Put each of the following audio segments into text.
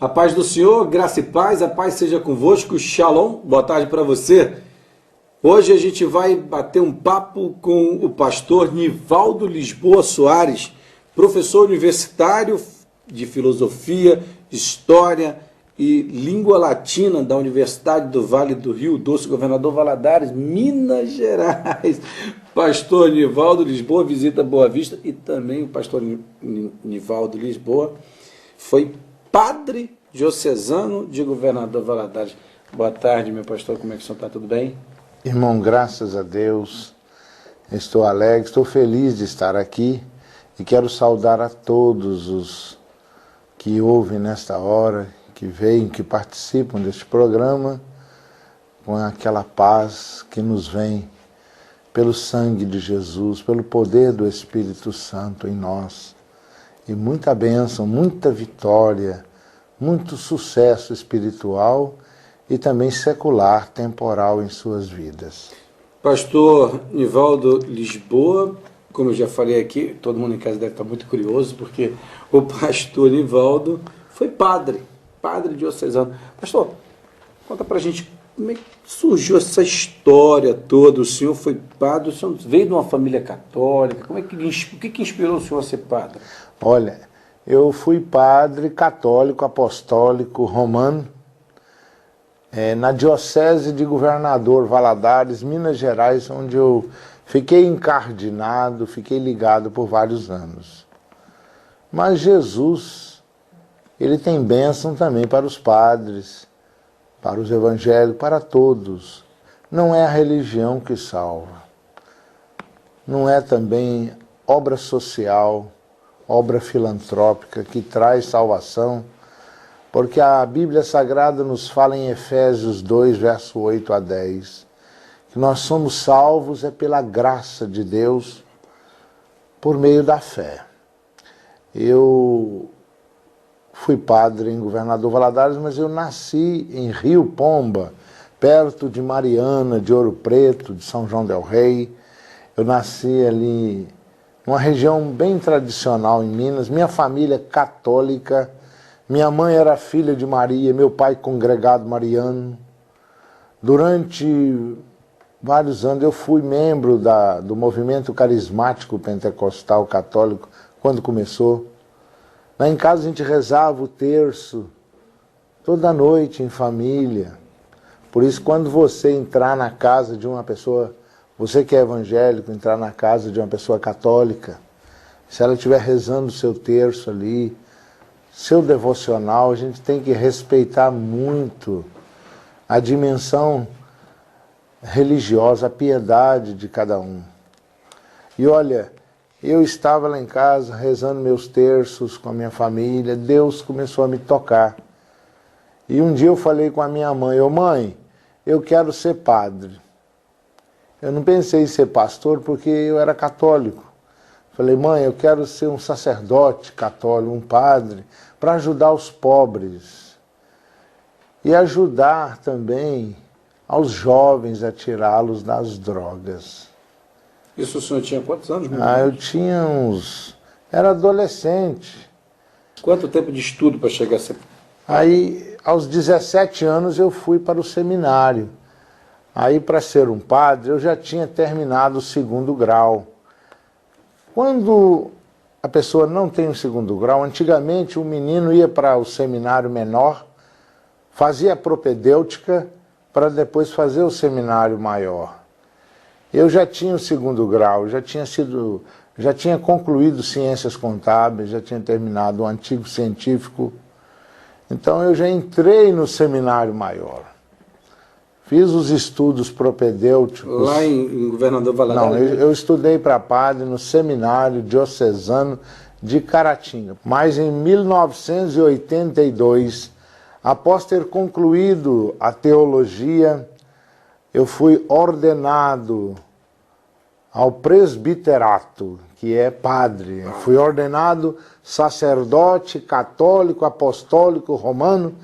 A paz do Senhor, graça e paz, a paz seja convosco, shalom, boa tarde para você. Hoje a gente vai bater um papo com o pastor Nivaldo Lisboa Soares, professor universitário de filosofia, história e língua latina da Universidade do Vale do Rio Doce, Governador Valadares, Minas Gerais. Pastor Nivaldo Lisboa visita Boa Vista e também o pastor Nivaldo Lisboa foi padre diocesano de Governador Valadares. Boa tarde, meu pastor, como é que o senhor está? Tudo bem? Irmão, graças a Deus, estou alegre, estou feliz de estar aqui e quero saudar a todos os que ouvem nesta hora, que veem, que participam deste programa, com aquela paz que nos vem pelo sangue de Jesus, pelo poder do Espírito Santo em nós. E muita bênção, muita vitória, muito sucesso espiritual e também secular, temporal em suas vidas. Pastor Nivaldo Lisboa, como eu já falei aqui, todo mundo em casa deve estar muito curioso, porque o pastor Nivaldo foi padre diocesano. Pastor, conta pra gente como é que surgiu essa história toda. O senhor foi padre, o senhor veio de uma família católica, o que inspirou o senhor a ser padre? Olha, eu fui padre católico, apostólico, romano, na Diocese de Governador Valadares, Minas Gerais, onde eu fiquei encardinado, fiquei ligado por vários anos. Mas Jesus, ele tem bênção também para os padres, para os evangélicos, para todos. Não é a religião que salva. Não é também obra social, obra filantrópica que traz salvação, porque a Bíblia Sagrada nos fala em Efésios 2, verso 8 a 10, que nós somos salvos pela graça de Deus por meio da fé. Eu fui padre em Governador Valadares, mas eu nasci em Rio Pomba, perto de Mariana, de Ouro Preto, de São João del Rei. Eu nasci ali uma região bem tradicional em Minas. Minha família é católica, minha mãe era filha de Maria, meu pai congregado mariano. Durante vários anos eu fui membro do movimento carismático pentecostal católico, quando começou. Lá em casa a gente rezava o terço, toda noite em família. Por isso, quando você entrar na casa de uma pessoa, você que é evangélico, entrar na casa de uma pessoa católica, se ela estiver rezando o seu terço ali, seu devocional, a gente tem que respeitar muito a dimensão religiosa, a piedade de cada um. E olha, eu estava lá em casa rezando meus terços com a minha família, Deus começou a me tocar. E um dia eu falei com a minha mãe, mãe, eu quero ser padre. Eu não pensei em ser pastor porque eu era católico. Falei, mãe, eu quero ser um sacerdote católico, um padre, para ajudar os pobres. E ajudar também aos jovens a tirá-los das drogas. Isso o senhor tinha quantos anos? Eu tinha era adolescente. Quanto tempo de estudo para chegar a ser... Aí, aos 17 anos, eu fui para o seminário. Aí, para ser um padre, eu já tinha terminado o 2º grau. Quando a pessoa não tem o 2º grau, antigamente o menino ia para o seminário menor, fazia a propedêutica, para depois fazer o seminário maior. Eu já tinha o 2º grau, já tinha concluído ciências contábeis, já tinha terminado o antigo científico. Então eu já entrei no seminário maior. Fiz os estudos propedêuticos. Lá em Governador Valadares? Não, eu estudei para padre no seminário diocesano de Caratinga. Mas em 1982, após ter concluído a teologia, eu fui ordenado ao presbiterato, que é padre. Eu fui ordenado sacerdote católico, apostólico, romano,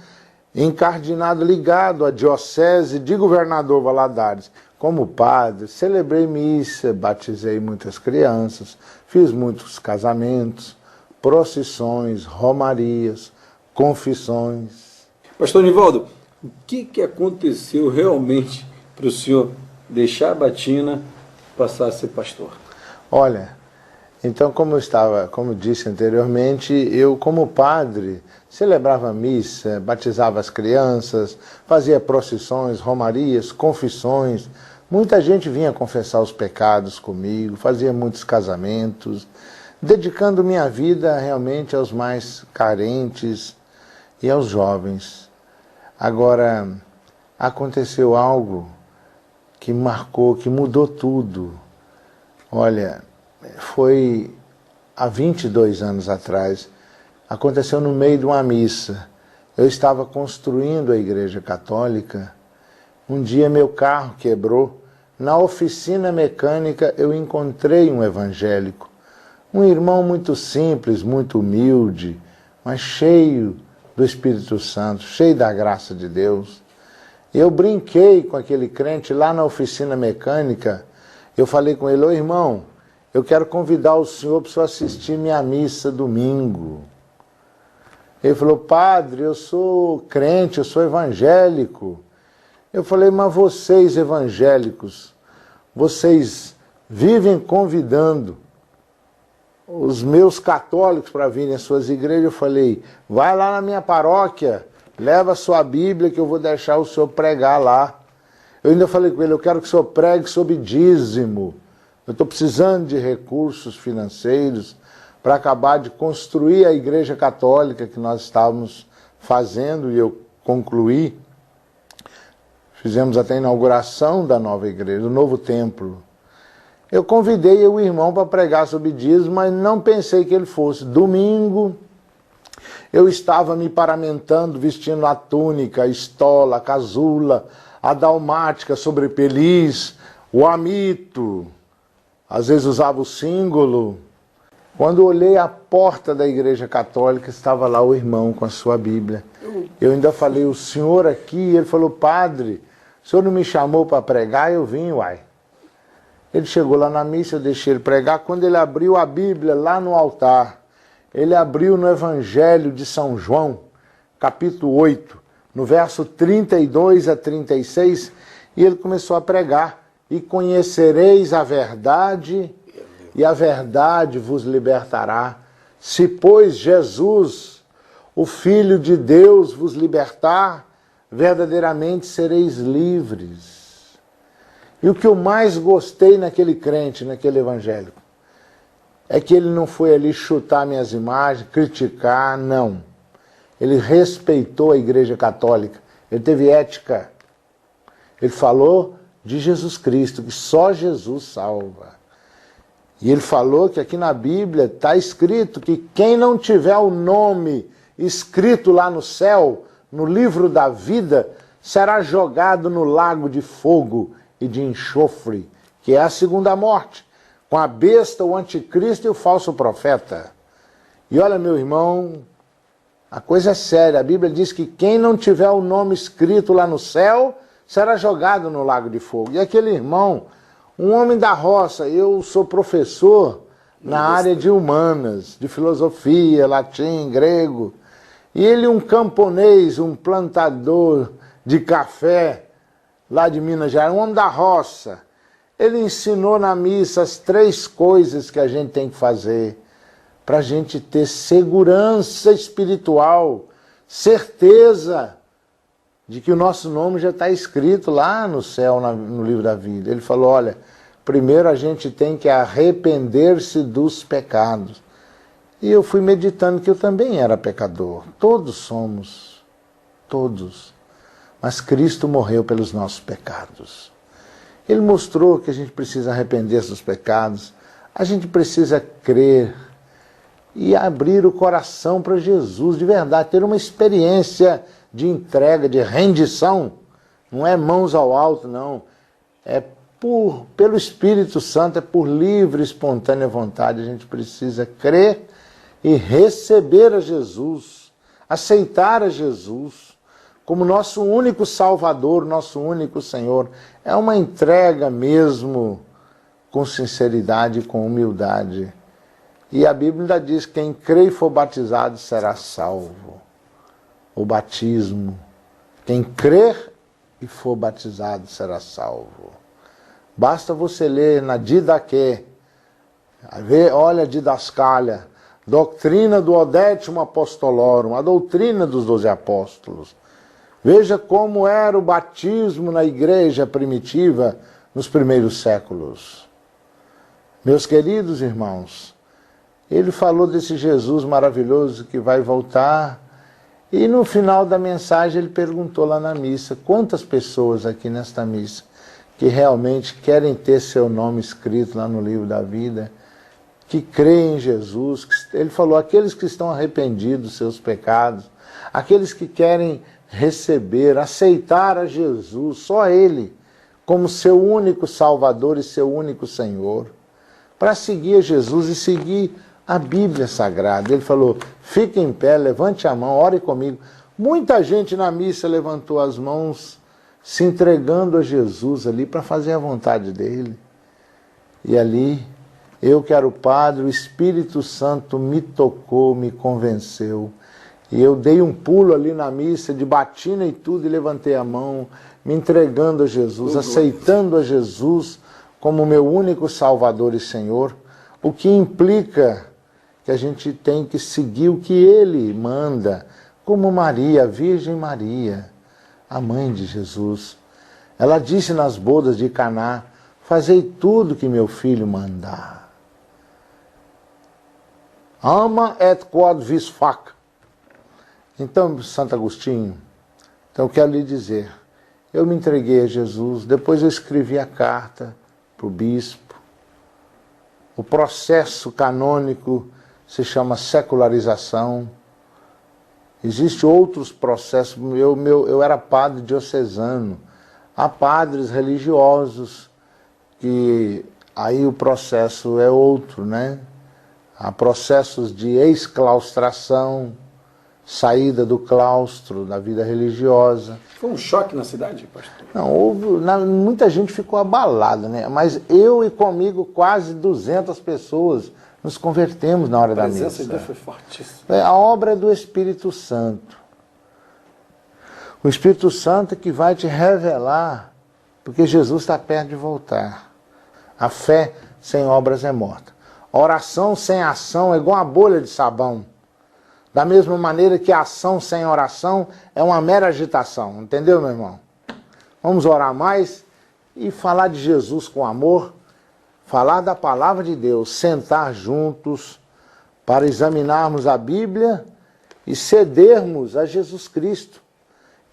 encardinado, ligado à Diocese de Governador Valadares. Como padre, celebrei missa, batizei muitas crianças, fiz muitos casamentos, procissões, romarias, confissões. Pastor Nivaldo, o que aconteceu realmente para o senhor deixar a batina e passar a ser pastor? Olha, então como eu disse anteriormente, eu como padre celebrava a missa, batizava as crianças, fazia procissões, romarias, confissões. Muita gente vinha confessar os pecados comigo, fazia muitos casamentos, dedicando minha vida realmente aos mais carentes e aos jovens. Agora, aconteceu algo que marcou, que mudou tudo. Olha, foi há 22 anos atrás, aconteceu no meio de uma missa. Eu estava construindo a igreja católica. Um dia meu carro quebrou. Na oficina mecânica eu encontrei um evangélico. Um irmão muito simples, muito humilde, mas cheio do Espírito Santo, cheio da graça de Deus. Eu brinquei com aquele crente lá na oficina mecânica. Eu falei com ele: ô irmão, eu quero convidar o senhor para o senhor assistir minha missa domingo. Ele falou: padre, eu sou crente, eu sou evangélico. Eu falei: mas vocês evangélicos, vocês vivem convidando os meus católicos para virem às suas igrejas. Eu falei: vai lá na minha paróquia, leva a sua Bíblia que eu vou deixar o senhor pregar lá. Eu ainda falei com ele: eu quero que o senhor pregue sobre dízimo. Eu estou precisando de recursos financeiros para acabar de construir a igreja católica que nós estávamos fazendo, e eu concluí. Fizemos até a inauguração da nova igreja, do novo templo. Eu convidei o irmão para pregar sobre dízimo, mas não pensei que ele fosse. Domingo, eu estava me paramentando, vestindo a túnica, a estola, a casula, a dalmática, sobrepeliz, o amito. Às vezes usava o símbolo. Quando olhei a porta da igreja católica, estava lá o irmão com a sua Bíblia. Eu ainda falei: o senhor aqui? Ele falou: padre, o senhor não me chamou para pregar? Eu vim, uai. Ele chegou lá na missa, eu deixei ele pregar. Quando ele abriu a Bíblia lá no altar, ele abriu no Evangelho de São João, capítulo 8, no verso 32 a 36, e ele começou a pregar: e conhecereis a verdade, e a verdade vos libertará. Se, pois, Jesus, o Filho de Deus, vos libertar, verdadeiramente sereis livres. E o que eu mais gostei naquele crente, naquele evangélico, é que ele não foi ali chutar minhas imagens, criticar, não. Ele respeitou a igreja católica, ele teve ética. Ele falou de Jesus Cristo, que só Jesus salva. E ele falou que aqui na Bíblia está escrito que quem não tiver o nome escrito lá no céu, no livro da vida, será jogado no lago de fogo e de enxofre, que é a segunda morte, com a besta, o anticristo e o falso profeta. E olha, meu irmão, a coisa é séria. A Bíblia diz que quem não tiver o nome escrito lá no céu será jogado no lago de fogo. E aquele irmão, um homem da roça, eu sou professor na área de humanas, de filosofia, latim, grego, e ele, um camponês, um plantador de café lá de Minas Gerais, um homem da roça. Ele ensinou na missa as 3 coisas que a gente tem que fazer para a gente ter segurança espiritual, certeza de que o nosso nome já está escrito lá no céu, no livro da vida. Ele falou: olha, primeiro a gente tem que arrepender-se dos pecados. E eu fui meditando que eu também era pecador. Todos somos, todos. Mas Cristo morreu pelos nossos pecados. Ele mostrou que a gente precisa arrepender-se dos pecados, a gente precisa crer e abrir o coração para Jesus de verdade, ter uma experiência de entrega, de rendição. Não é mãos ao alto, não. É pelo Espírito Santo, é por livre e espontânea vontade. A gente precisa crer e receber a Jesus, aceitar a Jesus como nosso único Salvador, nosso único Senhor. É uma entrega mesmo com sinceridade e com humildade. E a Bíblia ainda diz: quem crê e for batizado será salvo. o batismo. Quem crer e for batizado será salvo. Basta você ler na Didaquê, olha a didascália, doutrina do Odétimo Apostolorum, a doutrina dos 12 apóstolos. Veja como era o batismo na igreja primitiva nos primeiros séculos. Meus queridos irmãos, ele falou desse Jesus maravilhoso que vai voltar, e no final da mensagem ele perguntou lá na missa, quantas pessoas aqui nesta missa que realmente querem ter seu nome escrito lá no livro da vida, que creem em Jesus. Ele falou, aqueles que estão arrependidos dos seus pecados, aqueles que querem receber, aceitar a Jesus, só Ele, como seu único Salvador e seu único Senhor, para seguir a Jesus e seguir a Bíblia Sagrada. Ele falou, fique em pé, levante a mão, ore comigo. Muita gente na missa levantou as mãos, se entregando a Jesus ali para fazer a vontade dele. E ali, eu que era o padre, o Espírito Santo me tocou, me convenceu. E eu dei um pulo ali na missa, de batina e tudo, e levantei a mão, me entregando a Jesus, aceitando a Jesus como meu único Salvador e Senhor, o que implica que a gente tem que seguir o que Ele manda, como Maria, a Virgem Maria, a mãe de Jesus. Ela disse nas bodas de Caná, fazei tudo que meu filho mandar. Ama et quod vis fac. Então, Santo Agostinho, eu quero lhe dizer, eu me entreguei a Jesus, depois eu escrevi a carta para o bispo. O processo canônico se chama secularização. Existem outros processos. Eu era padre diocesano. Há padres religiosos que aí o processo é outro, né? Há processos de exclaustração, saída do claustro, da vida religiosa. Foi um choque na cidade, pastor? Não, muita gente ficou abalada, né? Mas eu e comigo quase 200 pessoas nos convertemos na hora da missa. A presença de Deus foi fortíssima. A obra é do Espírito Santo. O Espírito Santo é que vai te revelar, porque Jesus está perto de voltar. A fé sem obras é morta. A oração sem ação é igual uma bolha de sabão. Da mesma maneira que a ação sem oração é uma mera agitação. Entendeu, meu irmão? Vamos orar mais e falar de Jesus com amor, falar da palavra de Deus, sentar juntos para examinarmos a Bíblia e cedermos a Jesus Cristo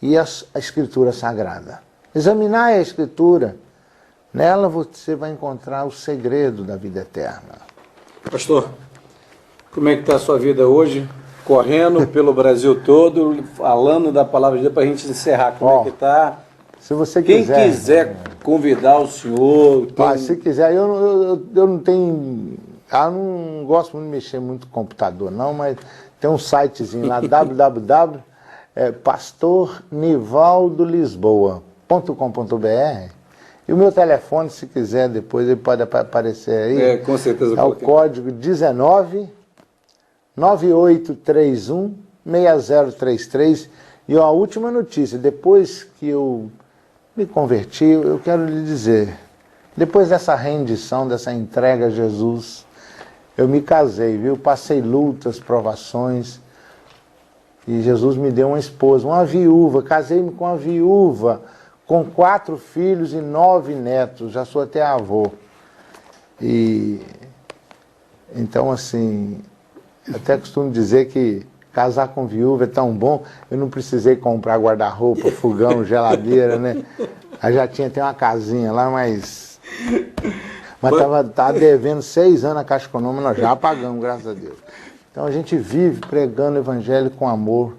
e a Escritura Sagrada. Examinar a Escritura. Nela você vai encontrar o segredo da vida eterna. Pastor, como é que está a sua vida hoje? Correndo pelo Brasil todo, falando da palavra de Deus para a gente encerrar. Como é que está? Se você quiser. Quem quiser convidar o senhor... Se quiser, eu não tenho... Eu não gosto muito de mexer muito no computador, não, mas tem um sitezinho lá, pastornivaldolisboa.com.br. E o meu telefone, se quiser, depois ele pode aparecer aí. Com certeza. É o código 19 9831 6033. E a última notícia, depois que eu me converti, eu quero lhe dizer, depois dessa rendição, dessa entrega a Jesus, eu me casei, viu? Passei lutas, provações, e Jesus me deu uma esposa, uma viúva, casei-me com uma viúva, com 4 filhos e 9 netos, já sou até avô. E então, assim, até costumo dizer que casar com viúva é tão bom, eu não precisei comprar guarda-roupa, fogão, geladeira, né? Aí já tinha até uma casinha lá, mas tava devendo 6 anos a Caixa Econômica, nós já pagamos, graças a Deus. Então a gente vive pregando o Evangelho com amor,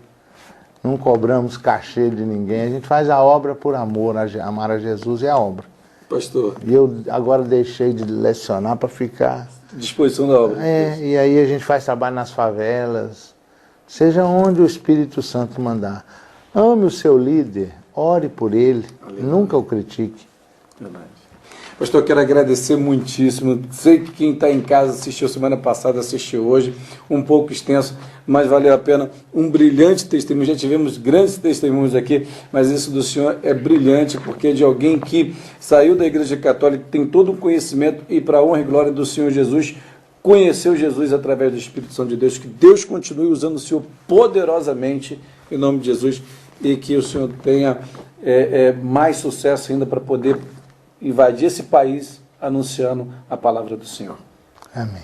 não cobramos cachê de ninguém, a gente faz a obra por amor, amar a Jesus é a obra. Pastor. E eu agora deixei de lecionar para ficar... disposição da obra. E aí a gente faz trabalho nas favelas, seja onde o Espírito Santo mandar. Ame o seu líder, ore por ele, nunca o critique. Verdade. Pastor, quero agradecer muitíssimo. Sei que quem está em casa assistiu semana passada, assistiu hoje, um pouco extenso, mas valeu a pena. Um brilhante testemunho. Já tivemos grandes testemunhos aqui, mas isso do senhor é brilhante, porque é de alguém que saiu da Igreja Católica, tem todo o conhecimento e, para a honra e glória do Senhor Jesus, conheceu Jesus através do Espírito Santo de Deus. Que Deus continue usando o senhor poderosamente, em nome de Jesus, e que o senhor tenha mais sucesso ainda para poder invadir esse país anunciando a palavra do Senhor. Amém.